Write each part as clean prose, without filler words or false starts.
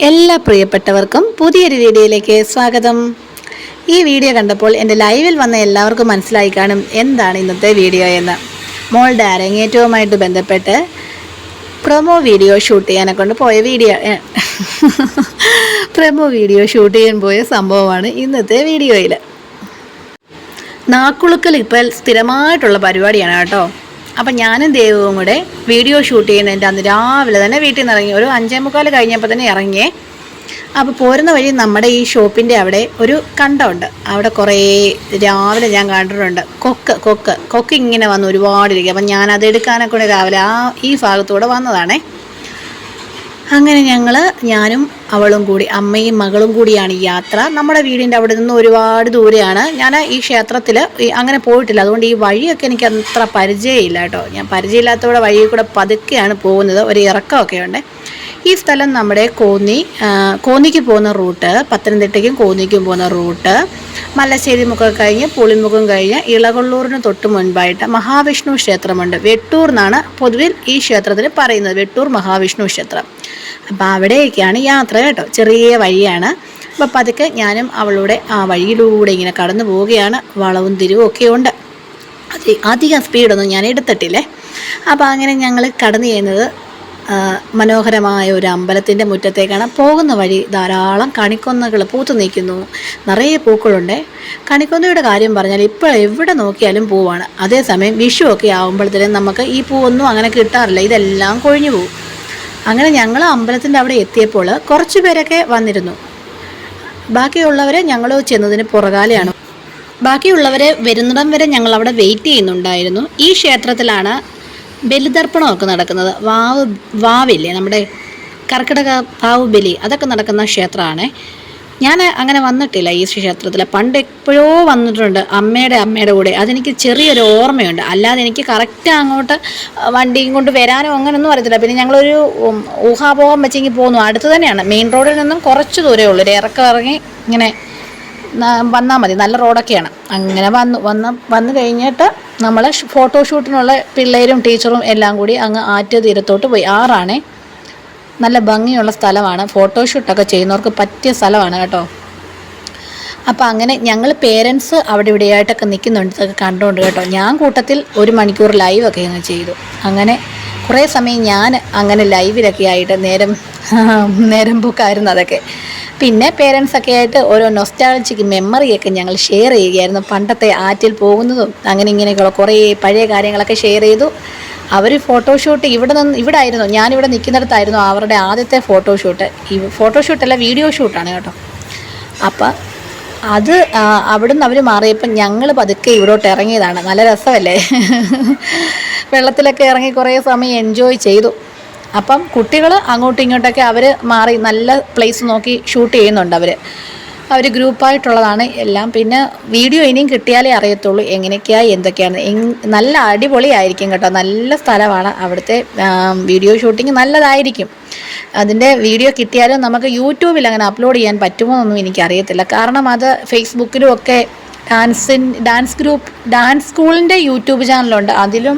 എല്ലാ പ്രിയപ്പെട്ടവർക്കും പുതിയൊരു വീഡിയോയിലേക്ക് സ്വാഗതം. ഈ വീഡിയോ കണ്ടപ്പോൾ എൻ്റെ ലൈവിൽ വന്ന എല്ലാവർക്കും മനസ്സിലായി കാണും എന്താണ് ഇന്നത്തെ വീഡിയോ എന്ന്. മോളുടെ അരങ്ങേറ്റവുമായിട്ട് ബന്ധപ്പെട്ട് പ്രൊമോ വീഡിയോ ഷൂട്ട് ചെയ്യാനെ കൊണ്ട് പോയ പ്രൊമോ വീഡിയോ ഷൂട്ട് ചെയ്യാൻ പോയ സംഭവമാണ് ഇന്നത്തെ വീഡിയോയിൽ. നാക്കുളുക്കൽ ഇപ്പോൾ സ്ഥിരമായിട്ടുള്ള പരിപാടിയാണ് കേട്ടോ. അപ്പം ഞാനും ദേവവും കൂടെ വീഡിയോ ഷൂട്ട് ചെയ്യുന്നതിൻ്റെ അന്ന് രാവിലെ തന്നെ വീട്ടിൽ നിന്ന് ഇറങ്ങി. ഒരു 5:45 കഴിഞ്ഞപ്പോൾ തന്നെ ഇറങ്ങിയേ. അപ്പോൾ പോരുന്ന വഴി നമ്മുടെ ഈ ഷോപ്പിൻ്റെ അവിടെ ഒരു കണ്ടമുണ്ട്. അവിടെ കുറേ രാവിലെ ഞാൻ കണ്ടിട്ടുണ്ട് കൊക്ക് ഇങ്ങനെ വന്ന് ഒരുപാടിരിക്കും. അപ്പം ഞാൻ അതെടുക്കാനൊക്കെ കൂടെ രാവിലെ ഈ ഭാഗത്തൂടെ വന്നതാണേ. അങ്ങനെ ഞാനും അവളും കൂടി, അമ്മയും മകളും കൂടിയാണ് ഈ യാത്ര. നമ്മുടെ വീടിൻ്റെ അവിടെ നിന്ന് ഒരുപാട് ദൂരെയാണ്. ഞാൻ ഈ ക്ഷേത്രത്തിൽ അങ്ങനെ പോയിട്ടില്ല, അതുകൊണ്ട് ഈ വഴിയൊക്കെ എനിക്ക് അത്ര പരിചയമില്ല കേട്ടോ. ഞാൻ പരിചയമില്ലാത്തവിടെ വഴിയിൽ കൂടെ പതുക്കെയാണ് പോകുന്നത്. ഒരു ഇറക്കമൊക്കെ ഉണ്ട്. ഈ സ്ഥലം നമ്മുടെ കോന്നിക്ക് പോകുന്ന റൂട്ട്, പത്തനംതിട്ടയ്ക്കും കോന്നിക്കും പോകുന്ന റൂട്ട്, മല്ലശ്ശേരി മുഖം കഴിഞ്ഞ് പുളിമുഖം കഴിഞ്ഞ് ഇളകൊള്ളൂരിന് തൊട്ട് മുൻപായിട്ട് മഹാവിഷ്ണു ക്ഷേത്രമുണ്ട്. വെട്ടൂർ എന്നാണ് പൊതുവിൽ ഈ ക്ഷേത്രത്തിന് പറയുന്നത്, വെട്ടൂർ മഹാവിഷ്ണു ക്ഷേത്രം. അപ്പോൾ അവിടേക്കാണ് യാത്ര കേട്ടോ. ചെറിയ വഴിയാണ്. അപ്പോൾ പതുക്കെ ഞാനും അവളുടെ ആ വഴിയിലൂടെ ഇങ്ങനെ കടന്നു പോവുകയാണ്. വളവും തിരിവും ഒക്കെ ഉണ്ട്. അധികം സ്പീഡൊന്നും ഞാൻ എടുത്തിട്ടില്ലേ. അപ്പോൾ അങ്ങനെ ഞങ്ങൾ കടന്നു ചെയ്യുന്നത് മനോഹരമായ ഒരു അമ്പലത്തിൻ്റെ മുറ്റത്തേക്കാണ്. പോകുന്ന വഴി ധാരാളം കണിക്കൊന്നകൾ പൂത്തു നിൽക്കുന്നു. നിറയെ പൂക്കളുണ്ട്. കണിക്കൊന്നയുടെ കാര്യം പറഞ്ഞാൽ ഇപ്പോൾ എവിടെ നോക്കിയാലും പൂവാണ്. അതേസമയം വിഷുവൊക്കെ ആകുമ്പോഴത്തേനും നമുക്ക് ഈ പൂവൊന്നും അങ്ങനെ കിട്ടാറില്ല, ഇതെല്ലാം കൊഴിഞ്ഞു പോകും. അങ്ങനെ ഞങ്ങൾ അമ്പലത്തിൻ്റെ അവിടെ എത്തിയപ്പോൾ കുറച്ച് പേരൊക്കെ വന്നിരുന്നു. ബാക്കിയുള്ളവരെ ഞങ്ങൾ ചെന്നതിന് പുറകാലെയാണ്. ബാക്കിയുള്ളവരെ വരുന്നിടം വരെ ഞങ്ങൾ അവിടെ വെയിറ്റ് ചെയ്യുന്നുണ്ടായിരുന്നു. ഈ ക്ഷേത്രത്തിലാണ് ബലിതർപ്പണമൊക്കെ നടക്കുന്നത്. വാവില്ലേ, നമ്മുടെ കർക്കിടക വാവ് ബലി, അതൊക്കെ നടക്കുന്ന ക്ഷേത്രമാണ്. ഞാൻ അങ്ങനെ വന്നിട്ടില്ല ഈ ക്ഷേത്രത്തിൽ. പണ്ട് എപ്പോഴോ വന്നിട്ടുണ്ട് അമ്മയുടെ കൂടെ. അതെനിക്ക് ചെറിയൊരു ഓർമ്മയുണ്ട്. അല്ലാതെ എനിക്ക് കറക്റ്റ് അങ്ങോട്ട് വണ്ടിയും കൊണ്ട് വരാനോ അങ്ങനെയൊന്നും അറിയത്തില്ല. പിന്നെ ഞങ്ങളൊരു ഊഹാപോഹം വെച്ചെങ്കിൽ പോന്നു. അടുത്ത് തന്നെയാണ്, മെയിൻ റോഡിൽ നിന്നും കുറച്ച് ദൂരമേ ഉള്ളൂ. ഒരു ഇറങ്ങി ഇങ്ങനെ വന്നാൽ മതി, നല്ല റോഡൊക്കെയാണ്. അങ്ങനെ വന്നു കഴിഞ്ഞിട്ട് നമ്മൾ ഫോട്ടോഷൂട്ടിനുള്ള പിള്ളേരും ടീച്ചറും എല്ലാം കൂടി അങ്ങ് ആറ്റ് തീരത്തോട്ട് പോയി. ആറാണേ, നല്ല ഭംഗിയുള്ള സ്ഥലമാണ്. ഫോട്ടോഷൂട്ടൊക്കെ ചെയ്യുന്നവർക്ക് പറ്റിയ സ്ഥലമാണ് കേട്ടോ. അപ്പോൾ അങ്ങനെ ഞങ്ങൾ പേരൻസ് അവിടെ ഇവിടെയായിട്ടൊക്കെ നിൽക്കുന്നുണ്ട്, ഇതൊക്കെ കണ്ടുകൊണ്ട് കേട്ടോ. ഞാൻ കൂട്ടത്തിൽ 1 മണിക്കൂർ ലൈവൊക്കെ അങ്ങ് ചെയ്തു. അങ്ങനെ കുറേ സമയം ഞാൻ അങ്ങനെ ലൈവിലൊക്കെ ആയിട്ട് നേരം പോക്കായിരുന്നു അതൊക്കെ. പിന്നെ പേരൻസൊക്കെ ആയിട്ട് ഓരോ നൊസ്റ്റാൾജിക് മെമ്മറിയൊക്കെ ഞങ്ങൾ ഷെയർ ചെയ്യുകയായിരുന്നു. പണ്ടത്തെ ആറ്റിൽ പോകുന്നതും അങ്ങനെ ഇങ്ങനെയൊക്കെയുള്ള കുറേ പഴയ കാര്യങ്ങളൊക്കെ ഷെയർ ചെയ്തു. അവർ ഫോട്ടോഷൂട്ട് ഇവിടെ ആയിരുന്നു, ഞാനിവിടെ നിൽക്കുന്നിടത്തായിരുന്നു അവരുടെ ആദ്യത്തെ ഫോട്ടോഷൂട്ട്. ഈ ഫോട്ടോഷൂട്ടല്ല, വീഡിയോ ഷൂട്ടാണ് കേട്ടോ. അപ്പം അത് അവിടുന്ന് അവർ മാറിയപ്പം ഞങ്ങൾ പതുക്കെ ഇവിടോട്ട് ഇറങ്ങിയതാണ്. നല്ല രസമല്ലേ, വെള്ളത്തിലൊക്കെ ഇറങ്ങി കുറേ സമയം എൻജോയ് ചെയ്തു. അപ്പം കുട്ടികൾ അങ്ങോട്ടും ഇങ്ങോട്ടൊക്കെ അവർ മാറി നല്ല പ്ലേസ് നോക്കി ഷൂട്ട് ചെയ്യുന്നുണ്ട്. അവർ ഗ്രൂപ്പായിട്ടുള്ളതാണ് എല്ലാം. പിന്നെ വീഡിയോ ഇനിയും കിട്ടിയാലേ അറിയത്തുള്ളൂ എങ്ങനെയൊക്കെയാണ് എന്തൊക്കെയാണ്. നല്ല അടിപൊളിയായിരിക്കും കേട്ടോ. നല്ല സ്ഥലമാണ് അവിടുത്തെ. വീഡിയോ ഷൂട്ടിങ് നല്ലതായിരിക്കും. അതിൻ്റെ വീഡിയോ കിട്ടിയാലും നമുക്ക് യൂട്യൂബിൽ അങ്ങനെ അപ്ലോഡ് ചെയ്യാൻ പറ്റുമോ എന്നൊന്നും എനിക്കറിയത്തില്ല. കാരണം അത് ഫേസ്ബുക്കിലും ഒക്കെ ഡാൻസ് സ്കൂളിൻ്റെ യൂട്യൂബ് ചാനലുണ്ട്, അതിലും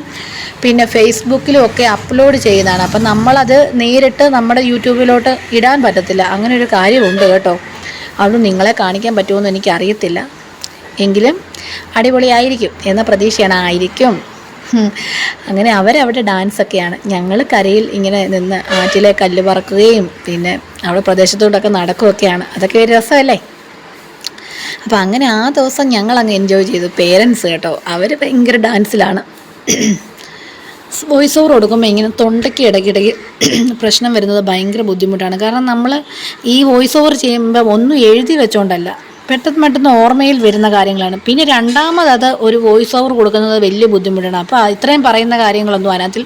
പിന്നെ ഫേസ്ബുക്കിലും ഒക്കെ അപ്ലോഡ് ചെയ്യുന്നതാണ്. അപ്പം നമ്മളത് നേരിട്ട് നമ്മുടെ യൂട്യൂബിലോട്ട് ഇടാൻ പറ്റത്തില്ല. അങ്ങനെ ഒരു കാര്യമുണ്ട് കേട്ടോ. അത് നിങ്ങളെ കാണിക്കാൻ പറ്റുമെന്ന് എനിക്കറിയത്തില്ല. എങ്കിലും അടിപൊളിയായിരിക്കും എന്ന പ്രതീക്ഷയാണ്. ആയിരിക്കും. അങ്ങനെ അവരവിടെ ഡാൻസൊക്കെയാണ്. ഞങ്ങൾ കരയിൽ ഇങ്ങനെ നിന്ന് ആറ്റിലെ കല്ല് പറക്കുകയും പിന്നെ അവിടെ പ്രദേശത്തോട്ടൊക്കെ നടക്കുകയൊക്കെയാണ്. അതൊക്കെ ഒരു രസമല്ലേ. അപ്പോൾ അങ്ങനെ ആ ദിവസം ഞങ്ങളങ്ങ് എൻജോയ് ചെയ്തു. പേരൻസ് കേട്ടോ, അവർ ഭയങ്കര ഡാൻസിലാണ്. വോയിസ് ഓവർ കൊടുക്കുമ്പോൾ ഇങ്ങനെ തൊണ്ടയ്ക്ക് ഇടയ്ക്കിടയ്ക്ക് പ്രശ്നം വരുന്നത് ഭയങ്കര ബുദ്ധിമുട്ടാണ്. കാരണം നമ്മൾ ഈ വോയിസ് ഓവർ ചെയ്യുമ്പോൾ ഒന്നും എഴുതി വെച്ചോണ്ടല്ല, പെട്ടെന്ന് ഓർമ്മയിൽ വരുന്ന കാര്യങ്ങളാണ്. പിന്നെ രണ്ടാമത് ഒരു വോയിസ് ഓവർ കൊടുക്കുന്നത് വലിയ ബുദ്ധിമുട്ടാണ്. അപ്പോൾ ഇത്രയും പറയുന്ന കാര്യങ്ങളൊന്നും അതിനകത്തിൽ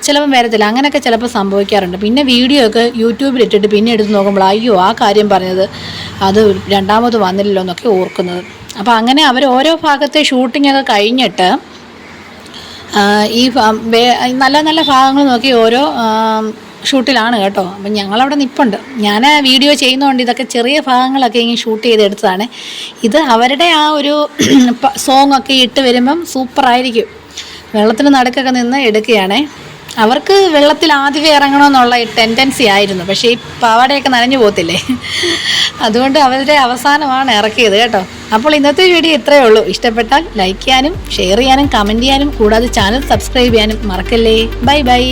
ചിലപ്പം വരത്തില്ല. അങ്ങനെയൊക്കെ ചിലപ്പോൾ സംഭവിക്കാറുണ്ട്. പിന്നെ വീഡിയോ ഒക്കെ യൂട്യൂബിലിട്ടിട്ട് പിന്നെ എടുത്ത് നോക്കുമ്പോൾ അയ്യോ ആ കാര്യം പറഞ്ഞത് അത് രണ്ടാമത് വന്നില്ലല്ലോ എന്നൊക്കെ ഓർക്കുന്നത്. അപ്പോൾ അങ്ങനെ അവർ ഓരോ ഭാഗത്തെ ഷൂട്ടിങ്ങൊക്കെ കഴിഞ്ഞിട്ട് ഈ നല്ല നല്ല ഭാഗങ്ങൾ നോക്കി ഓരോ ഷൂട്ടിലാണ് കേട്ടോ. അപ്പം ഞങ്ങളവിടെ നിൽപ്പുണ്ട്. ഞാൻ വീഡിയോ ചെയ്യുന്നതുകൊണ്ട് ഇതൊക്കെ ചെറിയ ഭാഗങ്ങളൊക്കെ ഇങ്ങനെ ഷൂട്ട് ചെയ്തെടുത്തതാണ്. ഇത് അവരുടെ ആ ഒരു സോങ്ങൊക്കെ ഇട്ട് വരുമ്പം സൂപ്പറായിരിക്കും. വെള്ളത്തിന് നടുക്കൊക്കെ നിന്ന് എടുക്കുകയാണേ. അവർക്ക് വെള്ളത്തിൽ ആദ്യമേ ഇറങ്ങണമെന്നുള്ള ടെൻഡൻസി ആയിരുന്നു. പക്ഷേ ഈ പാവാടയൊക്കെ നനഞ്ഞു പോകത്തില്ലേ, അതുകൊണ്ട് അവരുടെ അവസാനമാണ് ഇറക്കിയത് കേട്ടോ. അപ്പോൾ ഇന്നത്തെ വീഡിയോ ഇത്രയേ ഉള്ളൂ. ഇഷ്ടപ്പെട്ടാൽ ലൈക്ക് ചെയ്യാനും ഷെയർ ചെയ്യാനും കമൻറ്റ് ചെയ്യാനും കൂടാതെ ചാനൽ സബ്സ്ക്രൈബ് ചെയ്യാനും മറക്കല്ലേ. Bye bye.